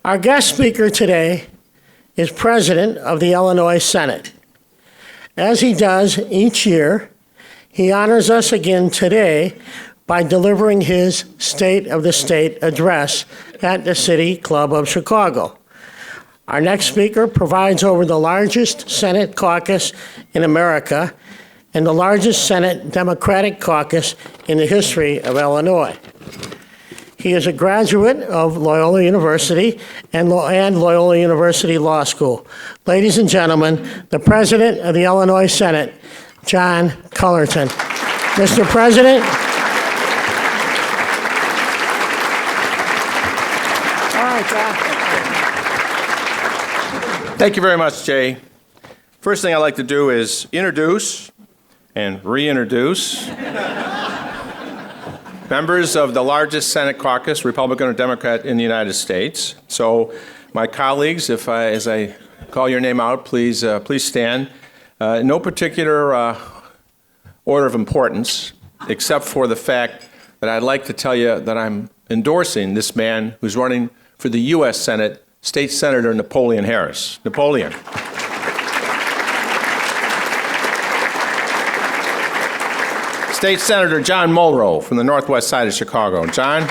Our guest speaker today is President of the Illinois Senate. As he does each year, he honors us again today by delivering his State of the State address at the City Club of Chicago. Our next speaker presides over the largest Senate caucus in America and the largest Senate Democratic caucus in the history of Illinois. He is a graduate of Loyola University and Loyola University Law School. Ladies and gentlemen, the President of the Illinois Senate, John Cullerton. Mr. President. All right, John. Thank you very much, Jay. First thing I'd like to do is introduce and reintroduce members of the largest Senate caucus, Republican or Democrat, in the United States. So, my colleagues, as I call your name out, please stand. No particular order of importance, except for the fact that I'd like to tell you that I'm endorsing this man who's running for the U.S. Senate, State Senator Napoleon Harris. Napoleon. State Senator John Mulrow from the northwest side of Chicago. John?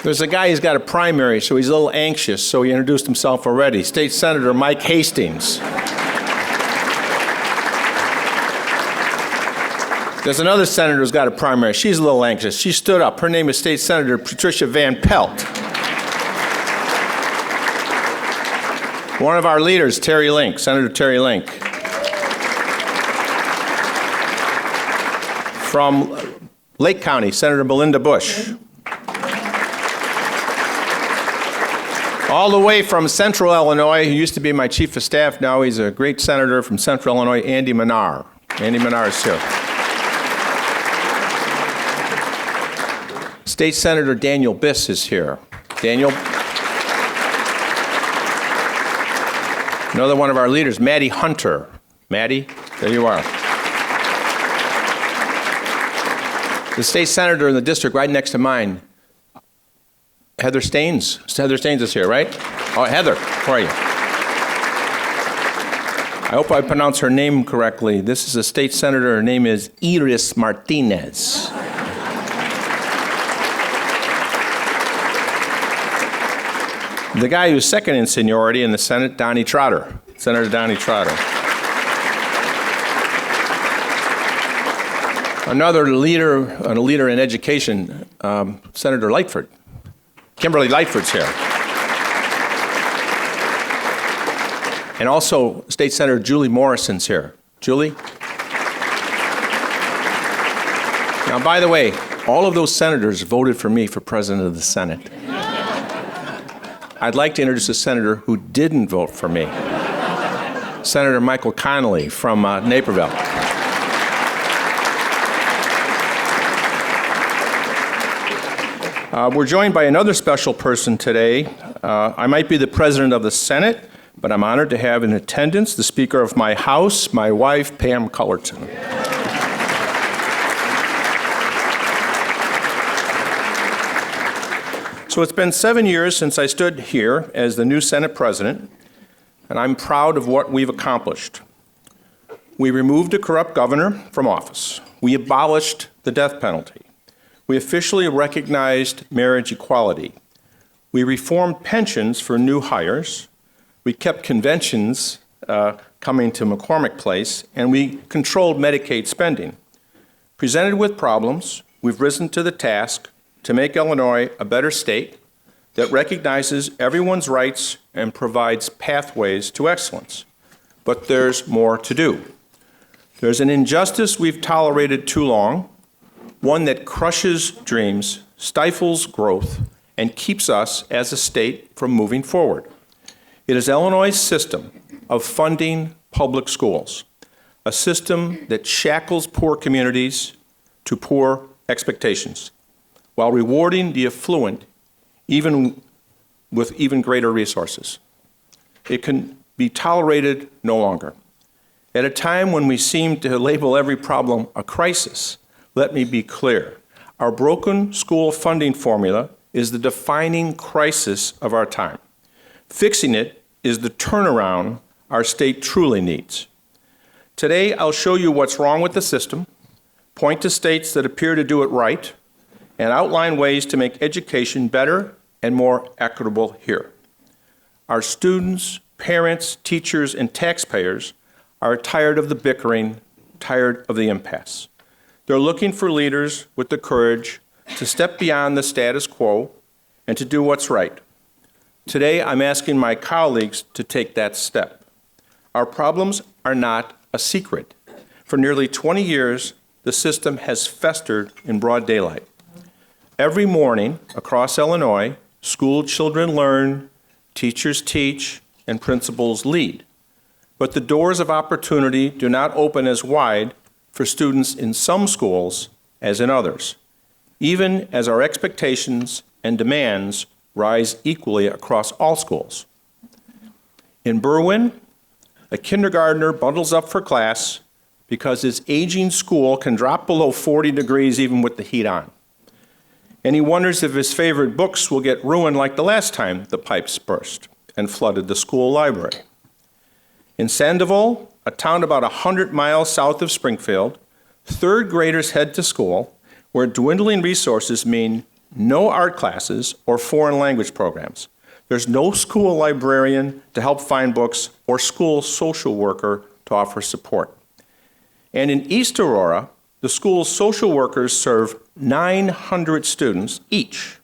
There's a guy who's got a primary, so he's a little anxious, so he introduced himself already. State Senator Mike Hastings. There's another senator who's got a primary. She's a little anxious. She stood up. Her name is State Senator Patricia Van Pelt. One of our leaders, Terry Link, Senator Terry Link. From Lake County, Senator Belinda Bush. All the way from Central Illinois, who used to be my chief of staff, now he's a great senator from Central Illinois, Andy Manar. Andy Manar is here. State Senator Daniel Biss is here. Daniel. Another one of our leaders, Maddie Hunter. Maddie, there you are. The state senator in the district right next to mine, Heather Staines. Heather Staines is here, right? Oh, Heather, how are you? I hope I pronounce her name correctly. This is a state senator. Her name is Iris Martinez. The guy who's second in seniority in the Senate, Donnie Trotter. Senator Donnie Trotter. Another leader, a leader in education, Senator Lightford. Kimberly Lightford's here. And also, State Senator Julie Morrison's here. Julie? Now, by the way, all of those senators voted for me for President of the Senate. I'd like to introduce a senator who didn't vote for me. Senator Michael Connolly from Naperville. We're joined by another special person today. I might be the President of the Senate, but I'm honored to have in attendance the Speaker of my House, my wife, Pam Cullerton. So it's been 7 years since I stood here as the new Senate President, and I'm proud of what we've accomplished. We removed a corrupt governor from office. We abolished the death penalty. We officially recognized marriage equality. We reformed pensions for new hires. We kept conventions coming to McCormick Place, and we controlled Medicaid spending. Presented with problems, we've risen to the task to make Illinois a better state that recognizes everyone's rights and provides pathways to excellence. But there's more to do. There's an injustice we've tolerated too long, one that crushes dreams, stifles growth, and keeps us as a state from moving forward. It is Illinois' system of funding public schools, a system that shackles poor communities to poor expectations, while rewarding the affluent even with even greater resources. It can be tolerated no longer. At a time when we seem to label every problem a crisis, let me be clear. Our broken school funding formula is the defining crisis of our time. Fixing it is the turnaround our state truly needs. Today, I'll show you what's wrong with the system, point to states that appear to do it right, and outline ways to make education better and more equitable here. Our students, parents, teachers, and taxpayers are tired of the bickering, tired of the impasse. They're looking for leaders with the courage to step beyond the status quo and to do what's right. Today, I'm asking my colleagues to take that step. Our problems are not a secret. For nearly 20 years, the system has festered in broad daylight. Every morning across Illinois, school children learn, teachers teach, and principals lead. But the doors of opportunity do not open as wide for students in some schools as in others, even as our expectations and demands rise equally across all schools. In Berwyn, a kindergartner bundles up for class because his aging school can drop below 40 degrees even with the heat on. And he wonders if his favorite books will get ruined like the last time the pipes burst and flooded the school library. In Sandoval, a town about 100 miles south of Springfield, third graders head to school where dwindling resources mean no art classes or foreign language programs. There's no school librarian to help find books or school social worker to offer support. And in East Aurora, the school's social workers serve 900 students each.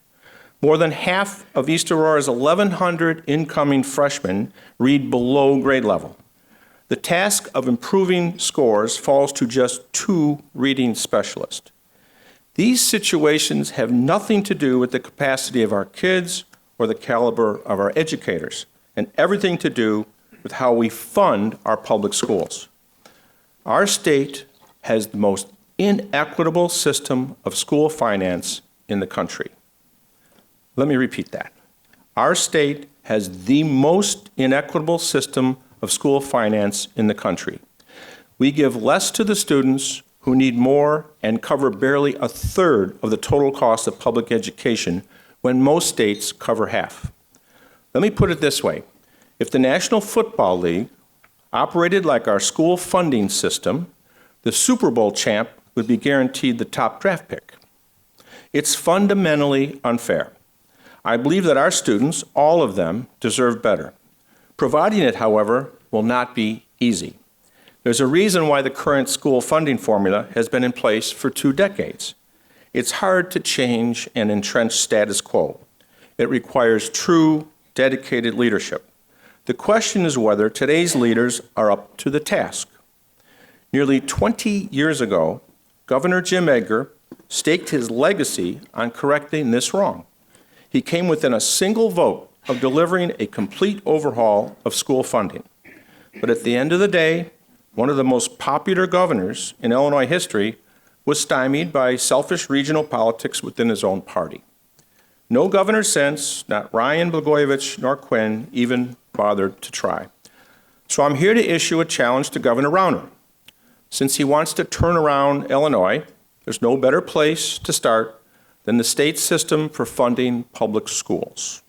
More than half of East Aurora's 1,100 incoming freshmen read below grade level. The task of improving scores falls to just 2 reading specialists. These situations have nothing to do with the capacity of our kids or the caliber of our educators, and everything to do with how we fund our public schools. Our state has the most inequitable system of school finance in the country. Let me repeat that. Our state has the most inequitable system of school finance in the country. We give less to the students who need more and cover barely a third of the total cost of public education when most states cover half. Let me put it this way. If the National Football League operated like our school funding system, the Super Bowl champ would be guaranteed the top draft pick. It's fundamentally unfair. I believe that our students, all of them, deserve better. Providing it, however, will not be easy. There's a reason why the current school funding formula has been in place for 2 decades. It's hard to change an entrenched status quo. It requires true, dedicated leadership. The question is whether today's leaders are up to the task. Nearly 20 years ago, Governor Jim Edgar staked his legacy on correcting this wrong. He came within a single vote of delivering a complete overhaul of school funding. But at the end of the day, one of the most popular governors in Illinois history was stymied by selfish regional politics within his own party. No governor since, not Ryan Blagojevich nor Quinn, even bothered to try. So I'm here to issue a challenge to Governor Rauner. Since he wants to turn around Illinois, there's no better place to start than the state system for funding public schools.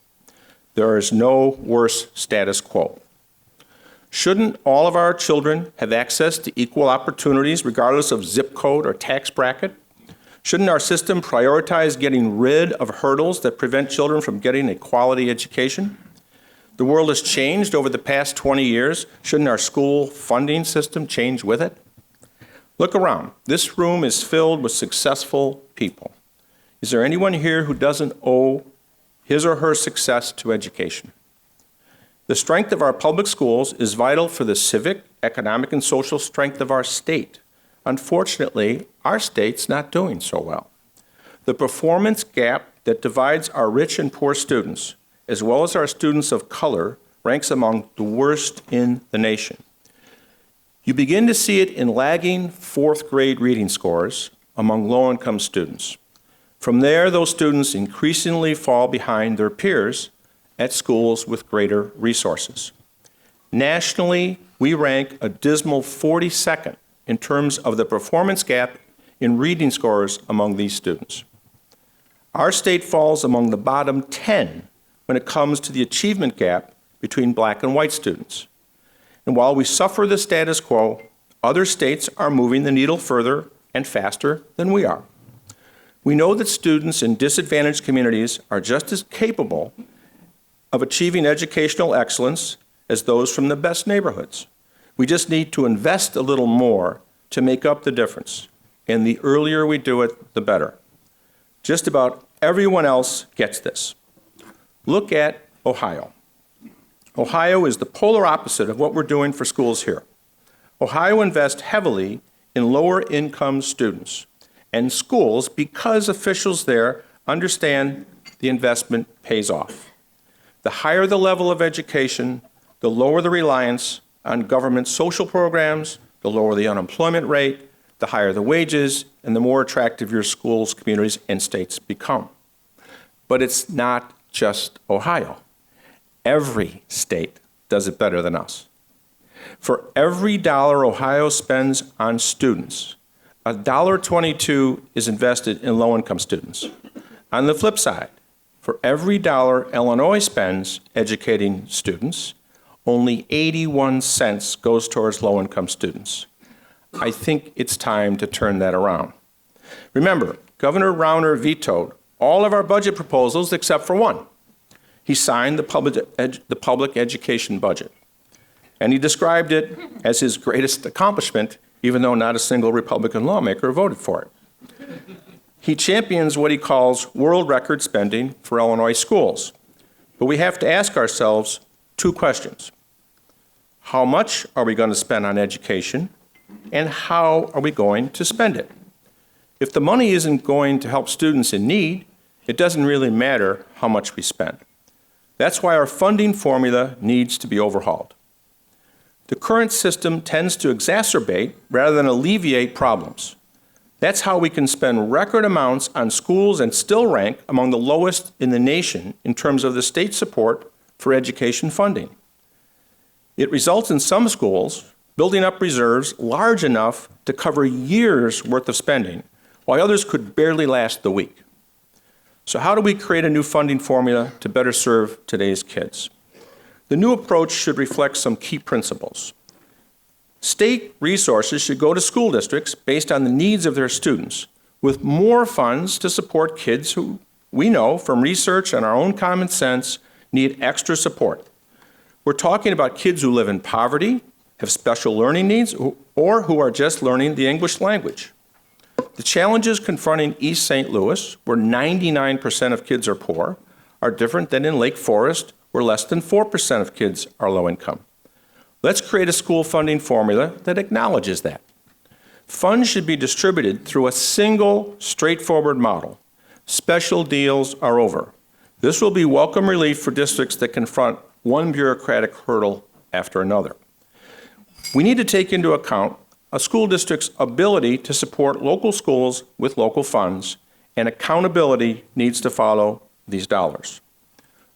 There is no worse status quo. Shouldn't all of our children have access to equal opportunities regardless of zip code or tax bracket? Shouldn't our system prioritize getting rid of hurdles that prevent children from getting a quality education? The world has changed over the past 20 years. Shouldn't our school funding system change with it? Look around. This room is filled with successful people. Is there anyone here who doesn't owe his or her success to education? The strength of our public schools is vital for the civic, economic, and social strength of our state. Unfortunately, our state's not doing so well. The performance gap that divides our rich and poor students, as well as our students of color, ranks among the worst in the nation. You begin to see it in lagging 4th grade reading scores among low-income students. From there, those students increasingly fall behind their peers at schools with greater resources. Nationally, we rank a dismal 42nd in terms of the performance gap in reading scores among these students. Our state falls among the bottom 10 when it comes to the achievement gap between black and white students. And while we suffer the status quo, other states are moving the needle further and faster than we are. We know that students in disadvantaged communities are just as capable of achieving educational excellence as those from the best neighborhoods. We just need to invest a little more to make up the difference. And the earlier we do it, the better. Just about everyone else gets this. Look at Ohio. Ohio is the polar opposite of what we're doing for schools here. Ohio invests heavily in lower income students and schools because officials there understand the investment pays off. The higher the level of education, the lower the reliance on government social programs, the lower the unemployment rate, the higher the wages, and the more attractive your schools, communities, and states become. But it's not just Ohio. Every state does it better than us. For every dollar Ohio spends on students, $1.22 is invested in low-income students. On the flip side, for every dollar Illinois spends educating students, only 81 cents goes towards low-income students. I think it's time to turn that around. Remember, Governor Rauner vetoed all of our budget proposals except for one. He signed the public education budget, and he described it as his greatest accomplishment, even though not a single Republican lawmaker voted for it. He champions what he calls world record spending for Illinois schools. But we have to ask ourselves two questions. How much are we going to spend on education, and how are we going to spend it? If the money isn't going to help students in need, it doesn't really matter how much we spend. That's why our funding formula needs to be overhauled. The current system tends to exacerbate rather than alleviate problems. That's how we can spend record amounts on schools and still rank among the lowest in the nation in terms of the state support for education funding. It results in some schools building up reserves large enough to cover years' worth of spending, while others could barely last the week. So how do we create a new funding formula to better serve today's kids? The new approach should reflect some key principles. State resources should go to school districts based on the needs of their students, with more funds to support kids who we know from research and our own common sense need extra support. We're talking about kids who live in poverty, have special learning needs, or who are just learning the English language. The challenges confronting East St. Louis, where 99% of kids are poor, are different than in Lake Forest, where less than 4% of kids are low income. Let's create a school funding formula that acknowledges that. Funds should be distributed through a single, straightforward model. Special deals are over. This will be welcome relief for districts that confront one bureaucratic hurdle after another. We need to take into account a school district's ability to support local schools with local funds, and accountability needs to follow these dollars.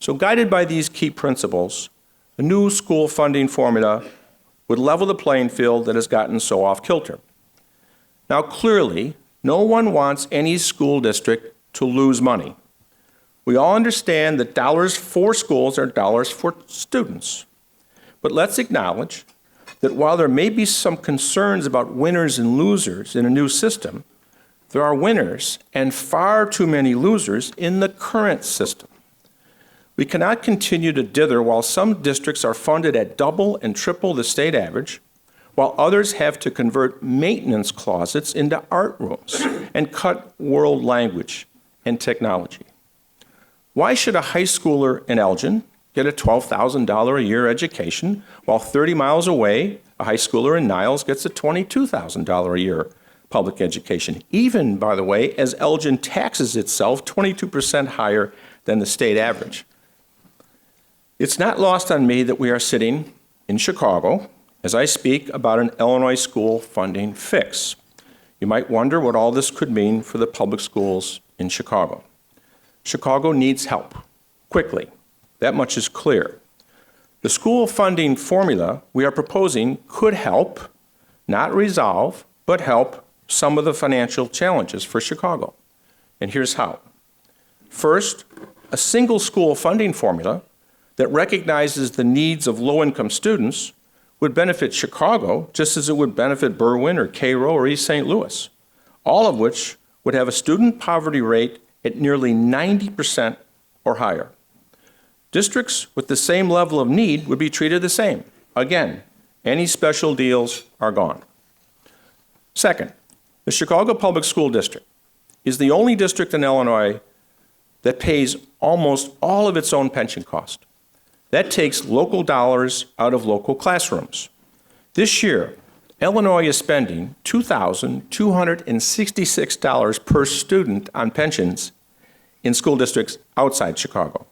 So guided by these key principles, a new school funding formula would level the playing field that has gotten so off kilter. Now clearly, no one wants any school district to lose money. We all understand that dollars for schools are dollars for students. But let's acknowledge that while there may be some concerns about winners and losers in a new system, there are winners and far too many losers in the current system. We cannot continue to dither while some districts are funded at double and triple the state average, while others have to convert maintenance closets into art rooms and cut world language and technology. Why should a high schooler in Elgin get a $12,000 a year education, while 30 miles away, a high schooler in Niles gets a $22,000 a year public education, even, by the way, as Elgin taxes itself 22% higher than the state average? It's not lost on me that we are sitting in Chicago as I speak about an Illinois school funding fix. You might wonder what all this could mean for the public schools in Chicago. Chicago needs help, quickly. That much is clear. The school funding formula we are proposing could help, not resolve, but help some of the financial challenges for Chicago. And here's how. First, a single school funding formula that recognizes the needs of low-income students would benefit Chicago just as it would benefit Berwyn or Cairo or East St. Louis, all of which would have a student poverty rate at nearly 90% or higher. Districts with the same level of need would be treated the same. Again, any special deals are gone. Second, the Chicago Public School District is the only district in Illinois that pays almost all of its own pension cost. That takes local dollars out of local classrooms. This year, Illinois is spending $2,266 per student on pensions in school districts outside Chicago.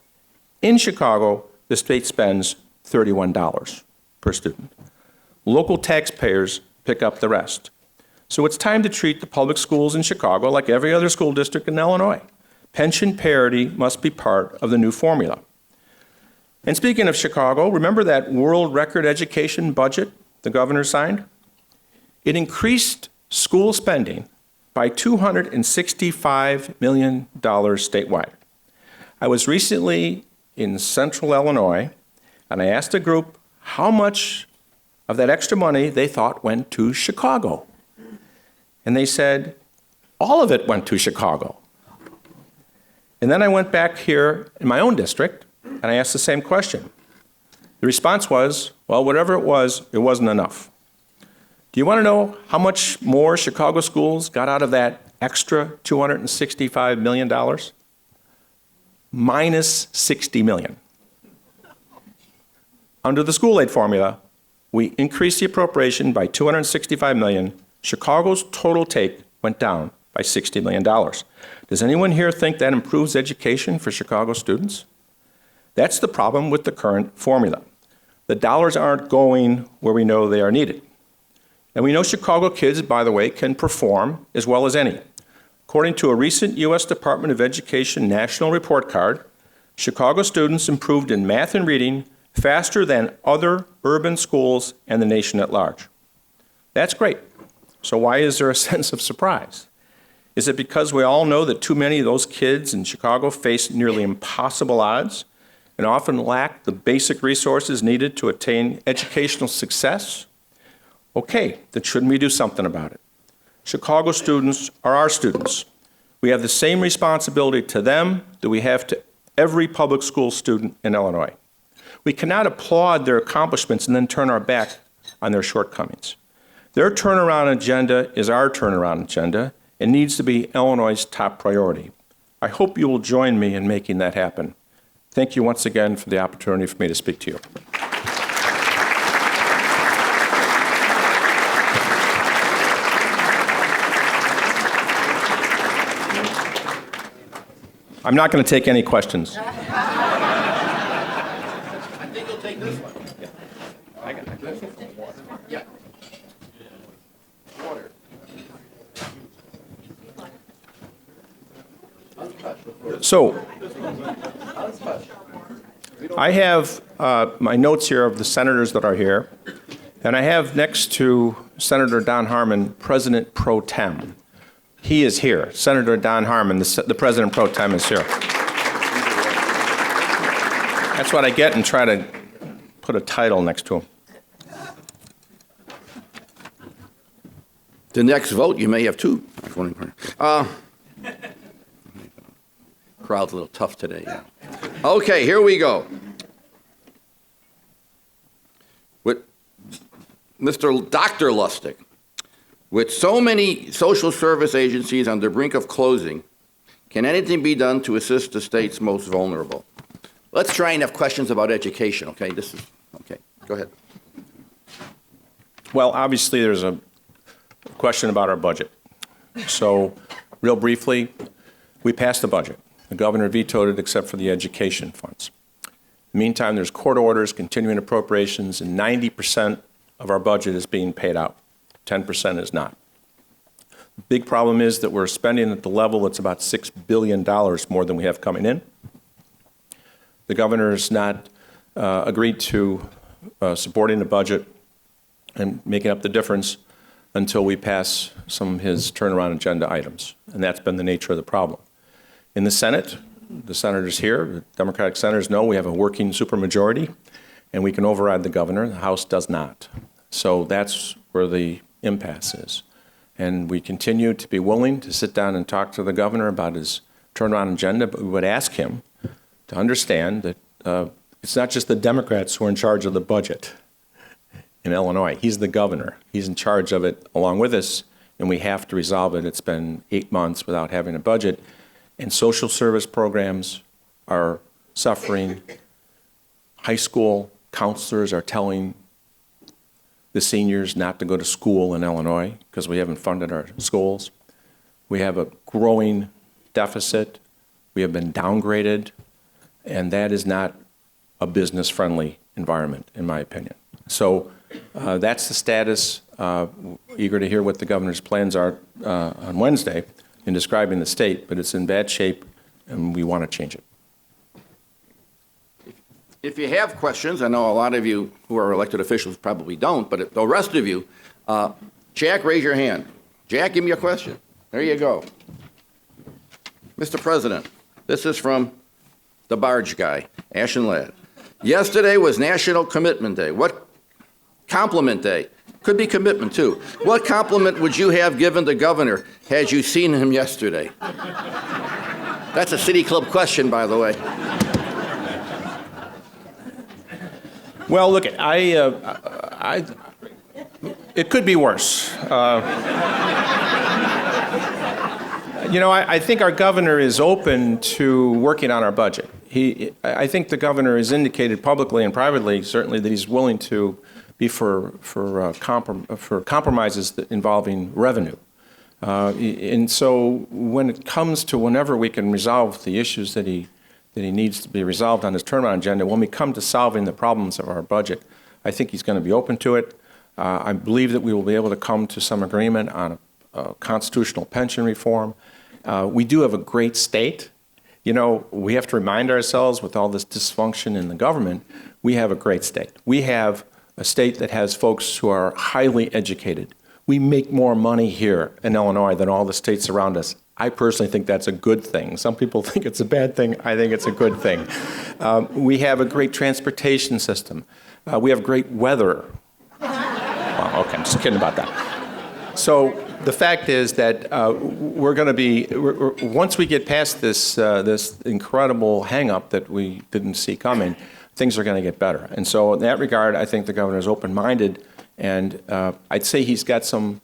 In Chicago, the state spends $31 per student. Local taxpayers pick up the rest. So it's time to treat the public schools in Chicago like every other school district in Illinois. Pension parity must be part of the new formula. And speaking of Chicago, remember that world record education budget the governor signed? It increased school spending by $265 million statewide. I was recently in central Illinois, and I asked a group how much of that extra money they thought went to Chicago. And they said, all of it went to Chicago. And then I went back here in my own district, and I asked the same question. The response was, well, whatever it wasn't enough. Do you want to know how much more Chicago schools got out of that extra $265 million? Minus $60 million. Under the school aid formula, we increased the appropriation by $265 million. Chicago's total take went down by $60 million. Does anyone here think that improves education for Chicago students? That's the problem with the current formula. The dollars aren't going where we know they are needed. And we know Chicago kids, by the way, can perform as well as any. According to a recent U.S. Department of Education national report card, Chicago students improved in math and reading faster than other urban schools and the nation at large. That's great. So why is there a sense of surprise? Is it because we all know that too many of those kids in Chicago face nearly impossible odds and often lack the basic resources needed to attain educational success? Okay, then shouldn't we do something about it? Chicago students are our students. We have the same responsibility to them that we have to every public school student in Illinois. We cannot applaud their accomplishments and then turn our back on their shortcomings. Their turnaround agenda is our turnaround agenda and needs to be Illinois' top priority. I hope you will join me in making that happen. Thank you once again for the opportunity for me to speak to you. I'm not going to take any questions. I think you'll take this one. Yeah. I got this one. Yeah. Water. So, I have my notes here of the senators that are here, and I have next to Senator Don Harmon, President Pro Tem. He is here. Senator Don Harmon, the President Pro Tem, is here. That's what I get and try to put a title next to him. The next vote, you may have two. Crowd's a little tough today. Yeah. Okay, here we go. With Mr. Dr. Lustig. With so many social service agencies on the brink of closing, can anything be done to assist the state's most vulnerable? Let's try and have questions about education, okay? Okay, go ahead. Well, obviously, there's a question about our budget. So, real briefly, we passed the budget. The governor vetoed it except for the education funds. In the meantime, there's court orders, continuing appropriations, and 90% of our budget is being paid out. 10% is not. The big problem is that we're spending at the level that's about $6 billion more than we have coming in. The governor has not agreed to supporting the budget and making up the difference until we pass some of his turnaround agenda items, and that's been the nature of the problem. In the Senate, the senators here, the Democratic senators, know we have a working supermajority, and we can override the governor. The House does not. So that's where the impasse is. And we continue to be willing to sit down and talk to the governor about his turnaround agenda, but we would ask him to understand that it's not just the Democrats who are in charge of the budget in Illinois. He's the governor. He's in charge of it along with us, and we have to resolve it. It's been 8 months without having a budget, and social service programs are suffering. High school counselors are telling the seniors not to go to school in Illinois because we haven't funded our schools. We have a growing deficit. We have been downgraded, and that is not a business-friendly environment, in my opinion. So that's the status. Eager to hear what the governor's plans are on Wednesday in describing the state, but it's in bad shape, and we want to change it. If you have questions, I know a lot of you who are elected officials probably don't, but the rest of you, Jack, raise your hand. Jack, give me a question. There you go. Mr. President, this is from the barge guy, Ashen Lad. Yesterday was National Commitment Day. What compliment day? Could be commitment, too. What compliment would you have given the governor had you seen him yesterday? That's a City Club question, by the way. Well, look, it could be worse. I think our governor is open to working on our budget. I think the governor has indicated publicly and privately, certainly, that he's willing to be for compromises involving revenue. And so when it comes to whenever we can resolve the issues that he needs to be resolved on his turnaround agenda, when we come to solving the problems of our budget, I think he's going to be open to it. I believe that we will be able to come to some agreement on a constitutional pension reform. We do have a great state. We have to remind ourselves, with all this dysfunction in the government, we have a great state. We have a state that has folks who are highly educated. We make more money here in Illinois than all the states around us. I personally think that's a good thing. Some people think it's a bad thing. I think it's a good thing. We have a great transportation system. We have great weather. Well, okay, I'm just kidding about that. So the fact is that we're going to be, once we get past this incredible hang-up that we didn't see coming, things are going to get better. And so in that regard, I think the governor is open-minded, and I'd say he's got some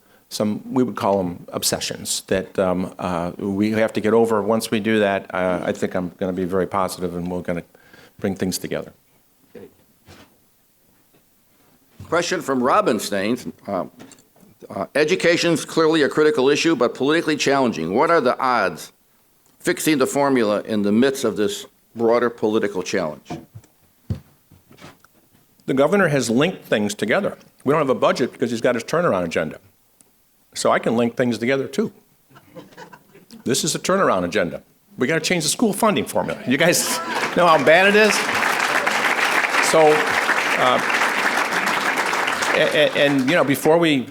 we would call them obsessions that we have to get over. Once we do that, I think I'm going to be very positive, and we're going to bring things together. Okay. Question from Robin Staines. Education is clearly a critical issue, but politically challenging. What are the odds fixing the formula in the midst of this broader political challenge? The governor has linked things together. We don't have a budget because he's got his turnaround agenda. So I can link things together, too. This is a turnaround agenda. We got to change the school funding formula. You guys know how bad it is? So,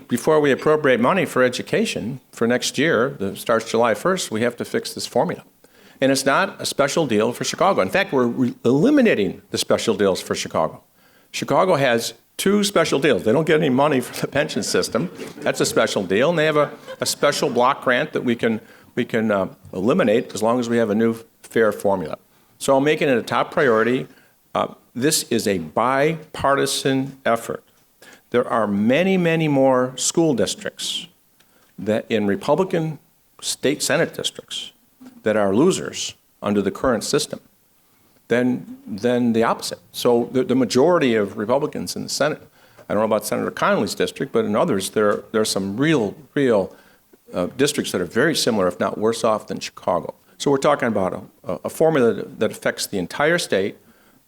before we appropriate money for education for next year, that starts July 1st, we have to fix this formula. And it's not a special deal for Chicago. In fact, we're eliminating the special deals for Chicago. Chicago has 2 special deals. They don't get any money for the pension system. That's a special deal. And they have a special block grant that we can eliminate as long as we have a new fair formula. So I'm making it a top priority. This is a bipartisan effort. There are many, many more school districts that in Republican state Senate districts that are losers under the current system than the opposite. So the majority of Republicans in the Senate, I don't know about Senator Connolly's district, but in others, there are some real districts that are very similar, if not worse off than Chicago. So we're talking about a formula that affects the entire state,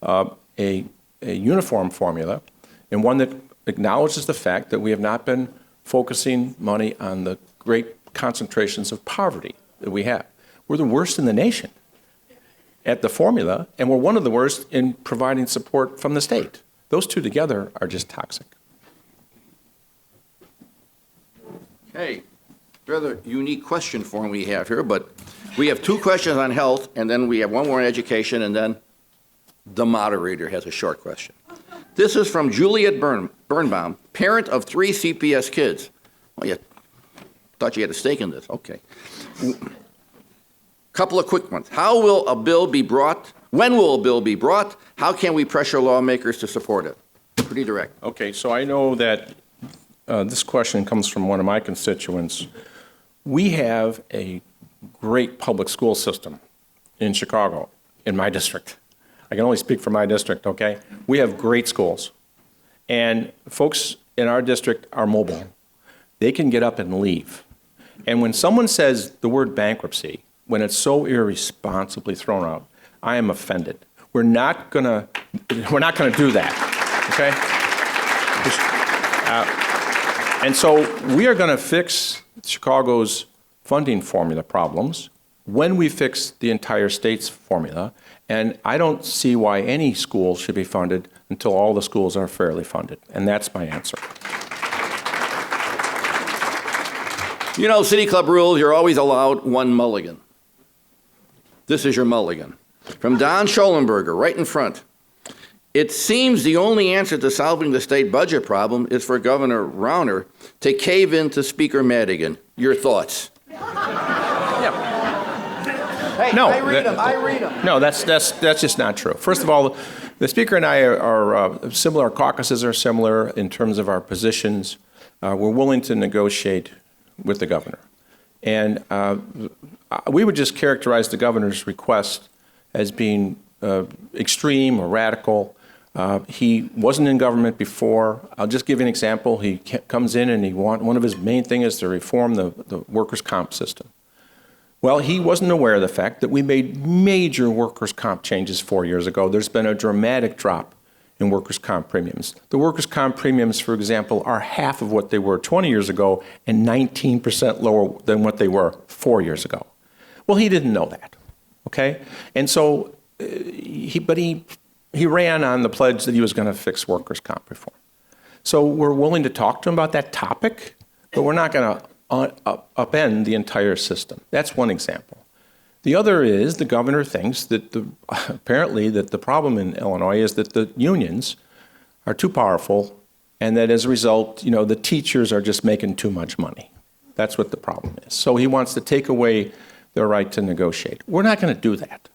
a uniform formula, and one that acknowledges the fact that we have not been focusing money on the great concentrations of poverty that we have. We're the worst in the nation at the formula, and we're one of the worst in providing support from the state. Those two together are just toxic. Okay, rather unique question form we have here, but We have 2 questions on health, and then we have 1 more on education, and then the moderator has a short question. This is from Juliet Birnbaum, parent of 3 CPS kids. Oh, yeah. Thought you had a stake in this. Okay. Couple of quick ones. How will a bill be brought? When will a bill be brought? How can we pressure lawmakers to support it? Pretty direct. Okay, so I know that this question comes from one of my constituents. We have a great public school system in Chicago, in my district. I can only speak for my district, okay? We have great schools. And folks in our district are mobile. They can get up and leave. And when someone says the word bankruptcy, when it's so irresponsibly thrown out, I am offended. We're not gonna do that, okay? And so we are gonna fix Chicago's funding formula problems when we fix the entire state's formula. And I don't see why any school should be funded until all the schools are fairly funded. And that's my answer. You know, City Club rules, you're always allowed 1 mulligan. This is your mulligan. From Don Schollenberger, right in front. It seems the only answer to solving the state budget problem is for Governor Rauner to cave in to Speaker Madigan. Your thoughts? Hey, No, I read them. No, that's just not true. First of all, the Speaker and I are similar. Our caucuses are similar in terms of our positions. We're willing to negotiate with the governor. And we would just characterize the governor's request as being extreme or radical. He wasn't in government before. I'll just give you an example. He comes in and one of his main things is to reform the workers' comp system. Well, he wasn't aware of the fact that we made major workers' comp changes 4 years ago. There's been a dramatic drop in workers' comp premiums. The workers' comp premiums, for example, are half of what they were 20 years ago and 19% lower than what they were 4 years ago. Well, he didn't know that, okay? And so he ran on the pledge that he was going to fix workers' comp reform. So we're willing to talk to him about that topic, but we're not going to upend the entire system. That's one example. The other is the governor thinks that apparently that the problem in Illinois is that the unions are too powerful and that as a result, the teachers are just making too much money. That's what the problem is. So he wants to take away their right to negotiate. We're not going to do that.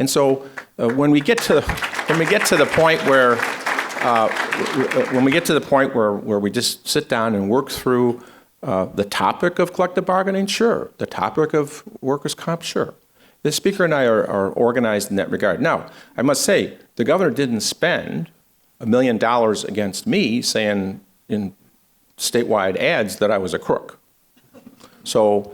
And so when we get to the point where we just sit down and work through the topic of collective bargaining, sure. The topic of workers' comp, sure. The Speaker and I are organized in that regard. Now, I must say, the governor didn't spend $1 million against me saying in statewide ads that I was a crook. So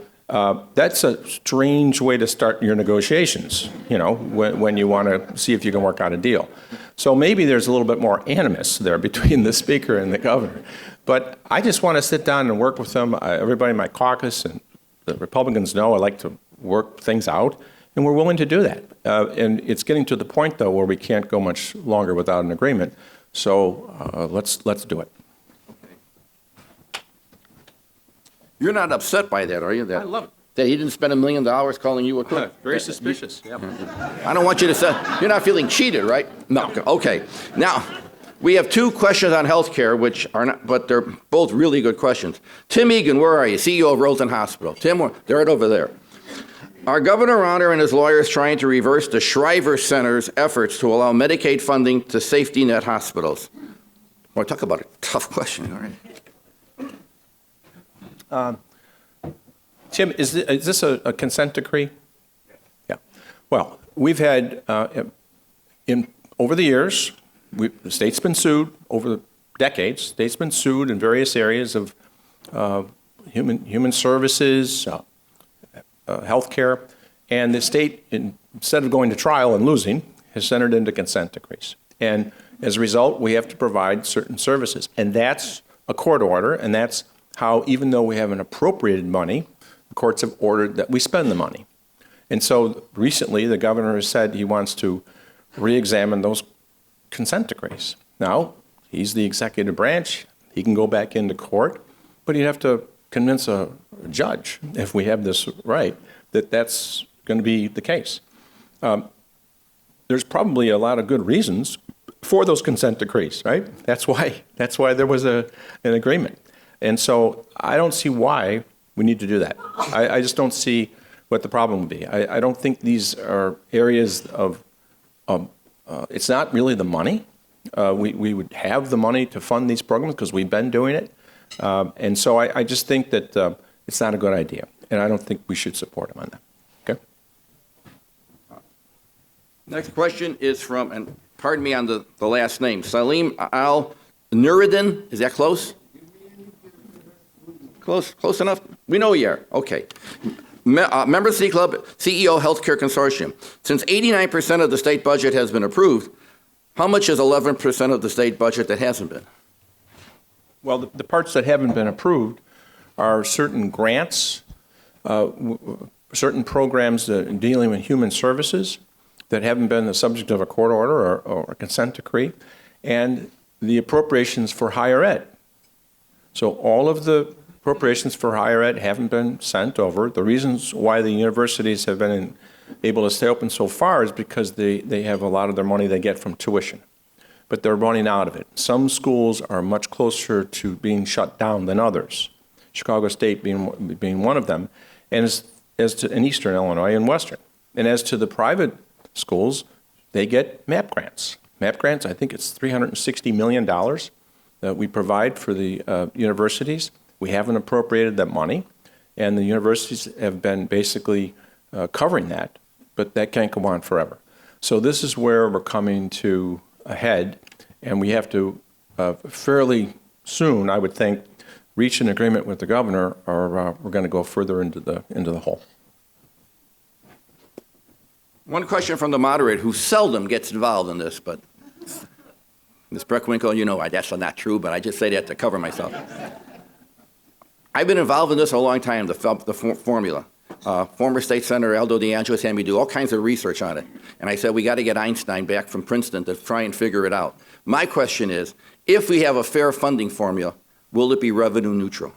that's a strange way to start your negotiations, when you want to see if you can work out a deal. So maybe there's a little bit more animus there between the Speaker and the governor. But I just want to sit down and work with them. Everybody in my caucus and the Republicans know I like to work things out, and we're willing to do that. And it's getting to the point, though, where we can't go much longer without an agreement. So let's do it. You're not upset by that, are you? I love it. That he didn't spend $1 million calling you a crook? Very suspicious. Yeah. I don't want you to say, you're not feeling cheated, right? No. Okay. Now, we have 2 questions on health care, which are not, but they're both really good questions. Tim Egan, where are you? CEO of Rolton Hospital. Tim, they're right over there. Are Governor Rauner and his lawyers trying to reverse the Shriver Center's efforts to allow Medicaid funding to safety net hospitals? Well, talk about a tough question, all right? Tim, is this a consent decree? Yeah. Well, we've had, over the years, the state's been sued over the decades. State's been sued in various areas of human services, healthcare, and the state, instead of going to trial and losing, has entered into consent decrees. And as a result, we have to provide certain services. And that's a court order, and that's how, even though we haven't appropriated money, the courts have ordered that we spend the money. And so recently, the governor has said he wants to re-examine those consent decrees. Now, he's the executive branch. He can go back into court, but he'd have to convince a judge, if we have this right, that that's going to be the case. There's probably a lot of good reasons for those consent decrees, right? That's why there was an agreement. And so I don't see why we need to do that. I just don't see what the problem would be. I don't think these are areas of, it's not really the money. We would have the money to fund these programs because we've been doing it. And so I just think that it's not a good idea. And I don't think we should support them on that. Okay? Next question is from, and pardon me on the last name, Salim Al-Nuruddin. Is that close? Close enough? We know you are. Okay. Member City Club, CEO Healthcare Consortium. Since 89% of the state budget has been approved, how much is 11% of the state budget that hasn't been? Well, the parts that haven't been approved are certain grants, certain programs dealing with human services that haven't been the subject of a court order or a consent decree, and the appropriations for higher ed. So all of the appropriations for higher ed haven't been sent over. The reasons why the universities have been able to stay open so far is because they have a lot of their money they get from tuition, but they're running out of it. Some schools are much closer to being shut down than others, Chicago State being one of them, and as to in Eastern Illinois and Western. And as to the private schools, they get MAP grants. MAP grants, I think it's $360 million that we provide for the universities. We haven't appropriated that money, and the universities have been basically covering that, but that can't go on forever. So this is where we're coming to a head, and we have to fairly soon, I would think, reach an agreement with the governor, or we're going to go further into the hole. One question from the moderator, who seldom gets involved in this, but Ms. Breckwinkle, you know that's not true, but I just say that to cover myself. I've been involved in this a long time, the formula. Former State Senator Aldo DeAngelis had me do all kinds of research on it. And I said, we got to get Einstein back from Princeton to try and figure it out. My question is, if we have a fair funding formula, will it be revenue neutral?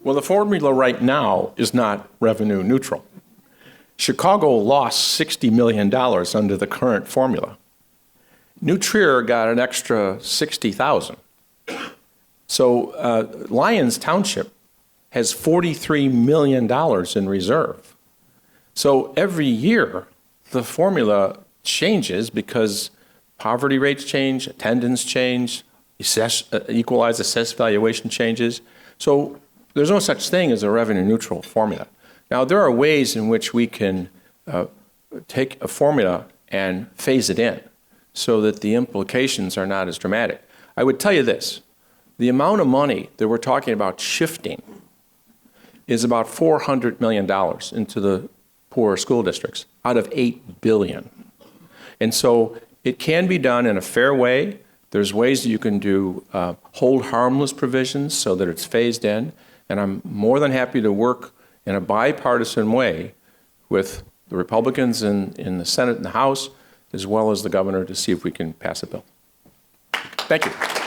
Well, the formula right now is not revenue neutral. Chicago lost $60 million under the current formula. New Trier got an extra $60,000. So Lyons Township has $43 million in reserve. So every year, the formula changes because poverty rates change, attendance change, equalized assessed valuation changes. So there's no such thing as a revenue neutral formula. Now, there are ways in which we can take a formula and phase it in so that the implications are not as dramatic. I would tell you this. The amount of money that we're talking about shifting is about $400 million into the poorer school districts out of $8 billion. And so it can be done in a fair way. There's ways that you can do hold harmless provisions so that it's phased in. And I'm more than happy to work in a bipartisan way with the Republicans in the Senate and the House, as well as the governor, to see if we can pass a bill. Thank you.